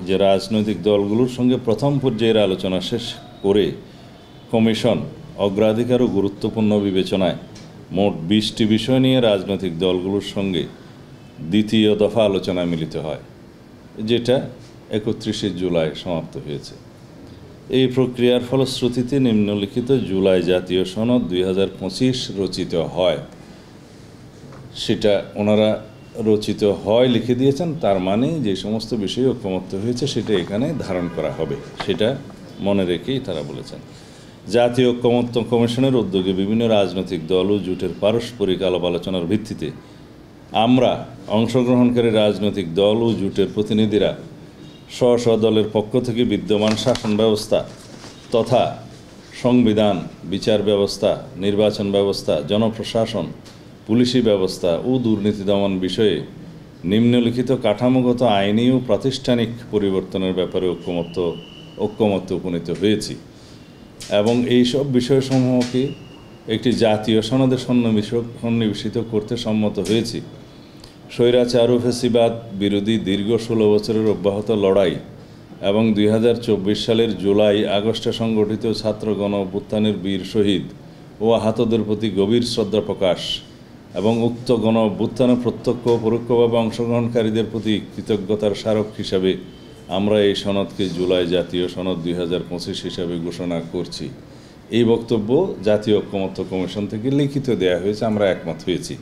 যে রাজনৈতিক দলগুলোর সঙ্গে প্রথম পর্যায়ের আলোচনা শেষ করে কমিশন অগ্রাধিকার ও গুরুত্বপূর্ণ বিবেচনায় মোট 20টি বিষয় নিয়ে রাজনৈতিক দলগুলোর সঙ্গে দ্বিতীয় দফা আলোচনায় মিলিত হয়, যেটা 31 জুলাই সমাপ্ত হয়েছে। এই প্রক্রিয়ার ফলশ্রুতিতে নিম্নলিখিত জুলাই জাতীয় সনদ 2025 রচিত হয়। সেটা ওনারা রচিত হয় লিখে দিয়েছেন, তার মানে যে সমস্ত বিষয়ে ঐকমত্য হয়েছে সেটা এখানে ধারণ করা হবে, সেটা মনে রেখেই তারা বলেছেন। জাতীয় ঐকমত্য কমিশনের উদ্যোগে বিভিন্ন রাজনৈতিক দল ও জোটের পারস্পরিক আলাপ আলোচনার ভিত্তিতে আমরা অংশগ্রহণকারী রাজনৈতিক দল ও জোটের প্রতিনিধিরা স্ব দলের পক্ষ থেকে বিদ্যমান শাসন ব্যবস্থা তথা সংবিধান, বিচার ব্যবস্থা, নির্বাচন ব্যবস্থা, জনপ্রশাসন, পুলিশি ব্যবস্থা ও দুর্নীতি দমন বিষয়ে নিম্নলিখিত কাঠামোগত আইনি ও প্রাতিষ্ঠানিক পরিবর্তনের ব্যাপারে ঐকমত্যে উপনীত হয়েছি এবং এইসব বিষয়সমূহকে একটি জাতীয় সনদে সন্নিবেশিত করতে সম্মত হয়েছি। স্বৈরাচার ও ফ্যাসিবাদ বিরোধী দীর্ঘ 16 বছরের অব্যাহত লড়াই এবং 2024 সালের জুলাই আগস্টে সংগঠিত ছাত্র গণ অভ্যুত্থানের বীর শহীদ ও আহতদের প্রতি গভীর শ্রদ্ধা প্রকাশ এবং উক্ত গণ অভ্যুত্থানে প্রত্যক্ষ ও পরোক্ষভাবে অংশগ্রহণকারীদের প্রতি কৃতজ্ঞতার স্মারক হিসাবে আমরা এই সনদকে জুলাই জাতীয় সনদ 2025 হিসাবে ঘোষণা করছি। এই বক্তব্য জাতীয় ঐকমত্য কমিশন থেকে লিখিত দেয়া হয়েছে, আমরা একমত হয়েছি।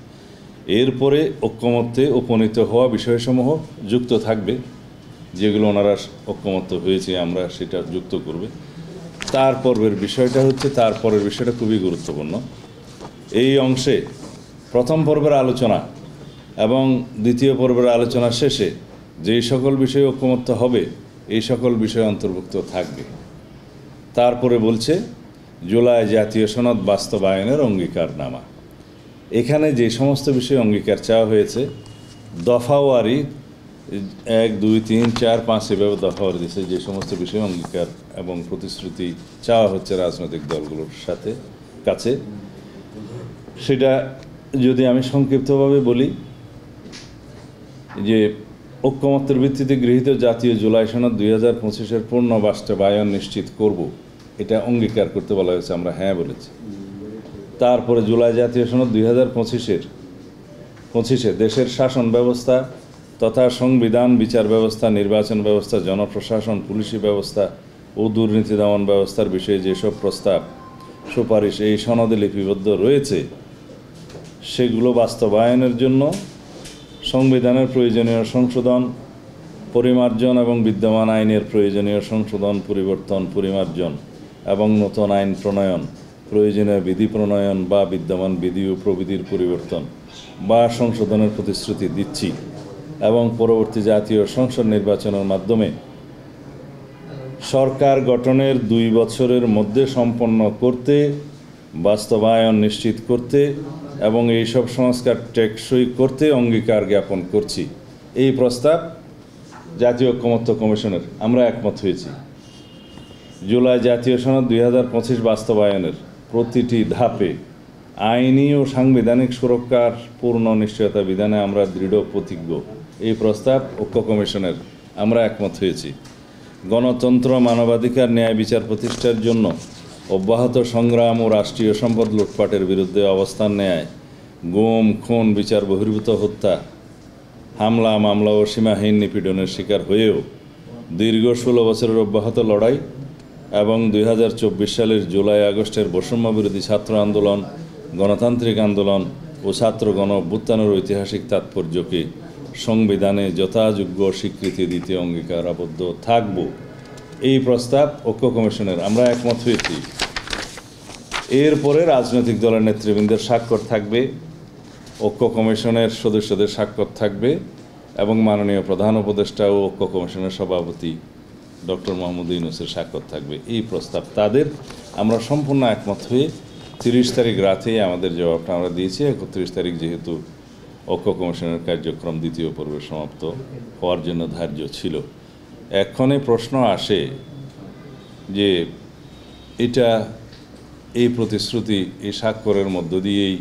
এরপরে ঐকমত্যে উপনীত হওয়া বিষয়সমূহ যুক্ত থাকবে, যেগুলো ওনারা ঐকমত্য হয়েছে আমরা সেটা যুক্ত করবে। তারপরের বিষয়টা খুবই গুরুত্বপূর্ণ। এই অংশে প্রথম পর্বের আলোচনা এবং দ্বিতীয় পর্বের আলোচনা শেষে যেই সকল বিষয়ে ঐকমত্য হবে এই সকল বিষয় অন্তর্ভুক্ত থাকবে। তারপরে বলছে জুলাই জাতীয় সনদ বাস্তবায়নের অঙ্গীকারনামা। এখানে যে সমস্ত বিষয়ে অঙ্গীকার চাওয়া হয়েছে দফাওয়ারি 1, 2, 3, 4, 5 এভাবে দফাওয়ারি দিয়েছে যে সমস্ত বিষয়ে অঙ্গীকার এবং প্রতিশ্রুতি চাওয়া হচ্ছে রাজনৈতিক দলগুলোর কাছে। সেটা যদি আমি সংক্ষিপ্তভাবে বলি যে ঐকমত্যের ভিত্তিতে গৃহীত জাতীয় জুলাই সনদ 2025-এর পূর্ণ বাস্তবায়ন নিশ্চিত করব, এটা অঙ্গীকার করতে বলা হয়েছে, আমরা হ্যাঁ বলেছি। তারপরে জুলাই জাতীয় সনদ 2025-এ দেশের শাসন ব্যবস্থা তথা সংবিধান, বিচার ব্যবস্থা, নির্বাচন ব্যবস্থা, জনপ্রশাসন, পুলিশি ব্যবস্থা ও দুর্নীতি দমন ব্যবস্থার বিষয়ে যেসব প্রস্তাব সুপারিশ এই সনদে লিপিবদ্ধ রয়েছে সেগুলো বাস্তবায়নের জন্য সংবিধানের প্রয়োজনীয় সংশোধন, পরিমার্জন এবং বিদ্যমান আইনের প্রয়োজনীয় সংশোধন, পরিবর্তন, পরিমার্জন এবং নতুন আইন প্রণয়ন, প্রয়োজনীয় বিধি প্রণয়ন বা বিদ্যমান বিধি ও প্রবিধির পরিবর্তন বা সংশোধনের প্রতিশ্রুতি দিচ্ছি এবং পরবর্তী জাতীয় সংসদ নির্বাচনের মাধ্যমে সরকার গঠনের 2 বছরের মধ্যে সম্পন্ন করতে, বাস্তবায়ন নিশ্চিত করতে এবং এইসব সংস্কার টেকসই করতে অঙ্গীকার জ্ঞাপন করছি। এই প্রস্তাব জাতীয় ঐকমত্য কমিশনের, আমরা একমত হয়েছি। জুলাই জাতীয় সনদ 2025 বাস্তবায়নের প্রতিটি ধাপে আইনি ও সাংবিধানিক সুরক্ষার পূর্ণ নিশ্চয়তা বিধানে আমরা দৃঢ় প্রতিজ্ঞ। এই প্রস্তাব ঐক্য কমিশনের, আমরা একমত হয়েছি। গণতন্ত্র, মানবাধিকার, ন্যায় বিচার প্রতিষ্ঠার জন্য অব্যাহত সংগ্রাম ও রাষ্ট্রীয় সম্পদ লুটপাটের বিরুদ্ধে অবস্থান নেয় গুম, খুন, বিচার বহির্ভূত হত্যা, হামলা, মামলা ও সীমাহীন নিপীড়নের শিকার হয়েও দীর্ঘ 16 বছরের অব্যাহত লড়াই এবং 2024 সালের জুলাই আগস্টের বৈষম্য বিরোধী ছাত্র আন্দোলন, গণতান্ত্রিক আন্দোলন ও ছাত্র গণ অভ্যুত্থানের ঐতিহাসিক তাৎপর্যকে সংবিধানে যথাযোগ্য স্বীকৃতি দিতে অঙ্গীকারাবদ্ধ থাকব। এই প্রস্তাব ঐক্য কমিশনের, আমরা একমত হয়েছি। এরপরে রাজনৈতিক দলের নেতৃবৃন্দের স্বাক্ষর থাকবে, ঐক্য কমিশনের সদস্যদের স্বাক্ষর থাকবে এবং মাননীয় প্রধান উপদেষ্টা ও ঐক্য কমিশনের সভাপতি ডক্টর মোহাম্মদ ইউনূসের স্বাক্ষর থাকবে। এই প্রস্তাব তাদের, আমরা সম্পূর্ণ একমত হয়ে 30 তারিখ রাতেই আমাদের জবাবটা আমরা দিয়েছি। 31 তারিখ যেহেতু ঐক্য কমিশনের কার্যক্রম দ্বিতীয় পর্বে সমাপ্ত হওয়ার জন্য ধার্য ছিল। এখনই প্রশ্ন আসে যে এই প্রতিশ্রুতি, এই স্বাক্ষরের মধ্য দিয়েই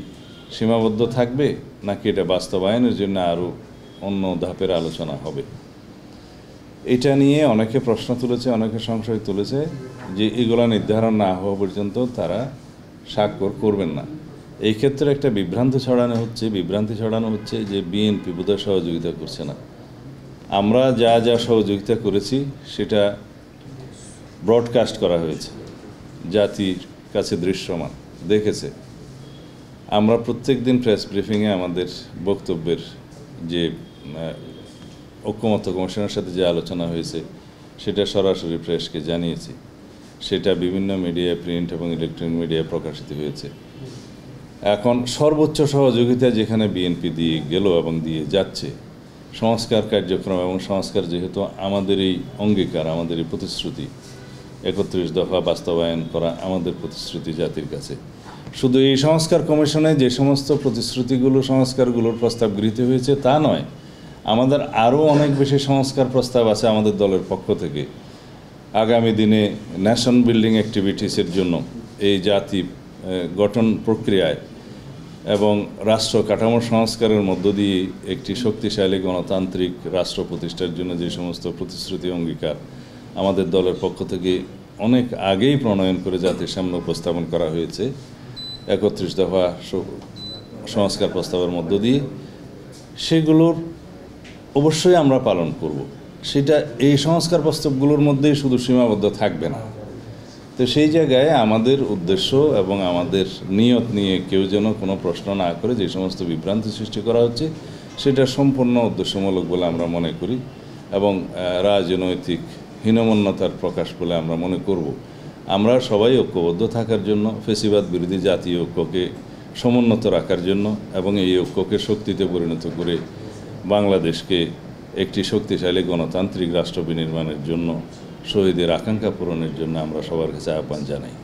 সীমাবদ্ধ থাকবে নাকি এটা বাস্তবায়নের জন্য আরও অন্য ধাপের আলোচনা হবে। এটা নিয়ে অনেকে প্রশ্ন তুলেছে, অনেকে সংশয় তুলেছে যে এগুলো নির্ধারণ না হওয়া পর্যন্ত তারা স্বাক্ষর করবেন না। এই ক্ষেত্রে একটা বিভ্রান্তি ছড়ানো হচ্ছে যে বিএনপি বোধহয় সহযোগিতা করছে না। আমরা যা যা সহযোগিতা করেছি সেটা ব্রডকাস্ট করা হয়েছে, জাতির কাছে দৃশ্যমান দেখেছে। আমরা প্রত্যেক দিন প্রেস ব্রিফিংয়ে আমাদের বক্তব্যের যে ঐক্যমত্য কমিশনের সাথে যে আলোচনা হয়েছে সেটা সরাসরি প্রেসকে জানিয়েছি। সেটা বিভিন্ন মিডিয়ায়, প্রিন্ট এবং ইলেকট্রনিক মিডিয়ায় প্রকাশিত হয়েছে। এখন সর্বোচ্চ সহযোগিতা যেখানে বিএনপি দিয়ে গেল এবং দিয়ে যাচ্ছে, সংস্কার কার্যক্রম এবং সংস্কার যেহেতু আমাদের এই অঙ্গীকার, আমাদের এই প্রতিশ্রুতি, ৩১ দফা বাস্তবায়ন করা আমাদের প্রতিশ্রুতি জাতির কাছে। শুধু এই সংস্কার কমিশনে যে সমস্ত প্রতিশ্রুতিগুলো, সংস্কারগুলোর প্রস্তাব গৃহীত হয়েছে তা নয়, আমাদের আরও অনেক বেশি সংস্কার প্রস্তাব আছে আমাদের দলের পক্ষ থেকে। আগামী দিনে ন্যাশন বিল্ডিং অ্যাক্টিভিটিসের জন্য এই জাতি গঠন প্রক্রিয়ায় এবং রাষ্ট্র কাঠামো সংস্কারের মধ্য দিয়ে একটি শক্তিশালী গণতান্ত্রিক রাষ্ট্র প্রতিষ্ঠার জন্য যে সমস্ত প্রতিশ্রুতি, অঙ্গীকার আমাদের দলের পক্ষ থেকে অনেক আগেই প্রণয়ন করে জাতির সামনে উপস্থাপন করা হয়েছে ৩১ দফা সংস্কার প্রস্তাবের মধ্য দিয়ে, সেগুলোর অবশ্যই আমরা পালন করব। সেটা এই সংস্কার প্রস্তাবগুলোর মধ্যেই শুধু সীমাবদ্ধ থাকবে না। তো সেই জায়গায় আমাদের উদ্দেশ্য এবং আমাদের নিয়ত নিয়ে কেউ যেন কোনো প্রশ্ন না করে যে সমস্ত বিভ্রান্তি সৃষ্টি করা হচ্ছে সেটা সম্পূর্ণ উদ্দেশ্যমূলক বলে আমরা মনে করি এবং রাজনৈতিক হীনমন্যতার প্রকাশ বলে আমরা মনে করব। আমরা সবাই ঐক্যবদ্ধ থাকার জন্য, ফেসিবাদ বিরোধী জাতীয় ঐক্যকে সমুন্নত রাখার জন্য এবং এই ঐক্যকে শক্তিতে পরিণত করে বাংলাদেশকে একটি শক্তিশালী গণতান্ত্রিক রাষ্ট্র বিনির্মাণের জন্য, শহীদের আকাঙ্ক্ষা পূরণের জন্য আমরা সবার কাছে আহ্বান জানাই।